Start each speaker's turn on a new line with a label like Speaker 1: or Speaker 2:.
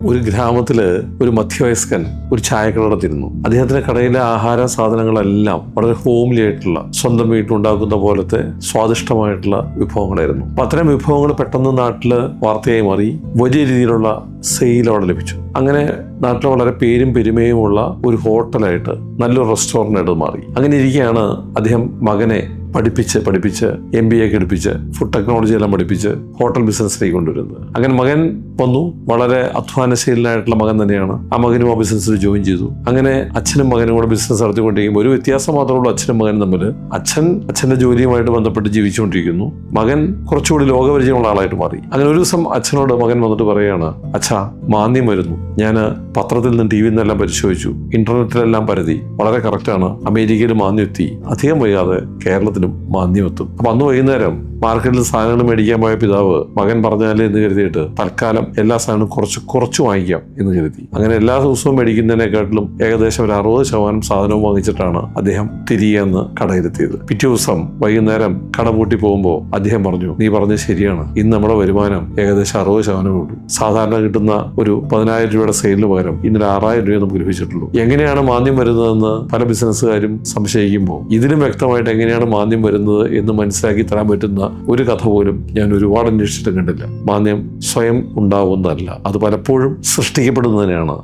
Speaker 1: ഒരു ഗ്രാമത്തില് ഒരു മധ്യവയസ്കൻ ഒരു ചായക്കട നടത്തിയിരുന്നു. അദ്ദേഹത്തിന്റെ കടയിലെ ആഹാര സാധനങ്ങളെല്ലാം വളരെ ഹോംലി ആയിട്ടുള്ള, സ്വന്തം വീട്ടിലുണ്ടാക്കുന്ന പോലത്തെ സ്വാദിഷ്ടമായിട്ടുള്ള വിഭവങ്ങളായിരുന്നു. അപ്പൊ അത്തരം വിഭവങ്ങൾ പെട്ടെന്ന് നാട്ടില് വാർത്തയായി മാറി. വലിയ രീതിയിലുള്ള സെയിൽ അവിടെ ലഭിച്ചു. അങ്ങനെ നാട്ടിൽ വളരെ പേരും പെരുമയുമുള്ള ഒരു ഹോട്ടലായിട്ട്, നല്ലൊരു റെസ്റ്റോറൻ്റായിട്ട് മാറി. അങ്ങനെ ഇരിക്കുകയാണ് അദ്ദേഹം മകനെ പഠിപ്പിച്ച് MBA ഒക്കെ എടുപ്പിച്ച് ഫുഡ് ടെക്നോളജി എല്ലാം പഠിപ്പിച്ച് ഹോട്ടൽ ബിസിനസ്സിലേക്ക് കൊണ്ടുവരുന്നത്. അങ്ങനെ മകൻ വന്നു. വളരെ അധ്വാനശീലനായിട്ടുള്ള മകൻ തന്നെയാണ്. ആ മകനും ആ ബിസിനസ്സിൽ ജോയിൻ ചെയ്തു. അങ്ങനെ അച്ഛനും മകനും കൂടെ ബിസിനസ് നടത്തിക്കൊണ്ടിരിക്കുമ്പോൾ ഒരു വ്യത്യാസം മാത്രമേ ഉള്ളൂ അച്ഛനും മകനും തമ്മിൽ. അച്ഛൻ്റെ ജോലിയുമായിട്ട് ബന്ധപ്പെട്ട് ജീവിച്ചുകൊണ്ടിരിക്കുന്നു. മകൻ കുറച്ചുകൂടി ലോകപരിചയമുള്ള ആളായിട്ട് മാറി. അങ്ങനെ ഒരു ദിവസം അച്ഛനോട് മകൻ വന്നിട്ട് പറയുകയാണ്, അച്ഛാ, മാന്ദ്യം വരുന്നു. ഞാൻ പത്രത്തിൽ നിന്ന് TV നിന്നെല്ലാം പരിശോധിച്ചു, ഇന്റർനെറ്റിലെല്ലാം പരതി. വളരെ കറക്റ്റാണ്. അമേരിക്കയിൽ മാന്ദ്യം എത്തി. അധികം വൈകാതെ കേരളത്തിലും മാന്ദ്യം എത്തും. അപ്പൊ അന്ന് വൈകുന്നേരം മാർക്കറ്റിൽ സാധനങ്ങൾ മേടിക്കാൻ പോയ പിതാവ് മകൻ പറഞ്ഞാലേ എന്ന് കരുതിയിട്ട് തൽക്കാലം എല്ലാ സാധനവും കുറച്ച് വാങ്ങിക്കാം എന്ന് കരുതി. അങ്ങനെ എല്ലാ ദിവസവും മേടിക്കുന്നതിനെക്കാട്ടിലും ഏകദേശം ഒരു 60% സാധനവും വാങ്ങിച്ചിട്ടാണ് അദ്ദേഹം തിരികെ അന്ന് കടയിലെത്തിയത്. പിറ്റേ ദിവസം വൈകുന്നേരം കട പൂട്ടി പോകുമ്പോൾ അദ്ദേഹം പറഞ്ഞു, നീ പറഞ്ഞത് ശരിയാണ്, ഇന്ന് നമ്മുടെ വരുമാനം ഏകദേശം 60% ഉള്ളൂ. സാധാരണ കിട്ടുന്ന ഒരു 10,000 രൂപയുടെ സെയിലിന് പകരം ഇന്നലെ 6,000 രൂപ നമുക്ക് ലഭിച്ചിട്ടുള്ളൂ. എങ്ങനെയാണ് മാന്ദ്യം വരുന്നതെന്ന് പല ബിസിനസ്സുകാരും സംശയിക്കുമ്പോൾ ഇതിലും വ്യക്തമായിട്ട് എങ്ങനെയാണ് മാന്ദ്യം വരുന്നത് എന്ന് മനസ്സിലാക്കി തരാൻ പറ്റുന്ന ഒരു കഥ പോലും ഞാൻ ഒരുപാട് അന്വേഷിച്ചിട്ട് കണ്ടില്ല. മാന്ദ്യം സ്വയം ഉണ്ടാവുന്നതല്ല, അത് പലപ്പോഴും സൃഷ്ടിക്കപ്പെടുന്നതിനാണ്.